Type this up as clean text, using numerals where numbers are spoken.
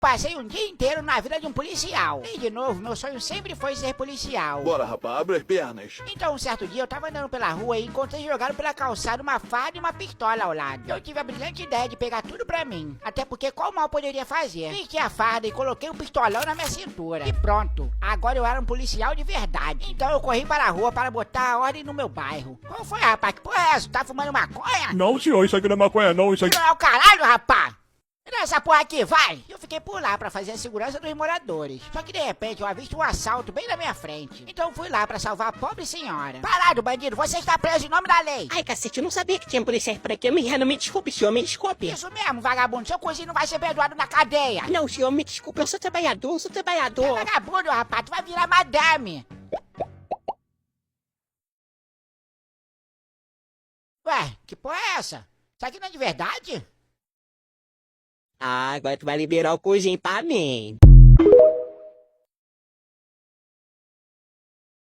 passei um dia inteiro na vida de um policial. E de novo, meu sonho sempre foi ser policial. Bora, rapaz, abre as pernas. Então, um certo dia, eu tava andando pela rua e encontrei jogado pela calçada uma faca e uma pistola ao lado. Eu tive a brilhante ideia de pegar tudo pra mim. Até porque qual mal poderia fazer? Fiquei a farda e coloquei um pistolão na minha cintura. E pronto, agora eu era um policial de verdade. Então eu corri para a rua para botar a ordem no meu bairro. Qual foi, rapaz? Que porra é essa? Tá fumando maconha? Não, senhor, isso aqui não é maconha, não, isso aqui... Não é o caralho, rapaz! Nessa porra aqui, vai! Eu fiquei por lá pra fazer a segurança dos moradores. Só que de repente eu avisto um assalto bem na minha frente. Então fui lá pra salvar a pobre senhora. Parado, bandido! Você está preso em nome da lei! Ai, cacete, eu não sabia que tinha policiais por aqui. Me desculpe, senhor, me desculpe. Isso mesmo, vagabundo! Seu cozinho não vai ser perdoado na cadeia! Não, senhor, me desculpe, eu sou trabalhador, eu sou trabalhador. Vagabundo, rapaz! Tu vai virar madame! Ué, que porra é essa? Isso aqui não é de verdade? Ah, agora tu vai liberar o cozinho pra mim.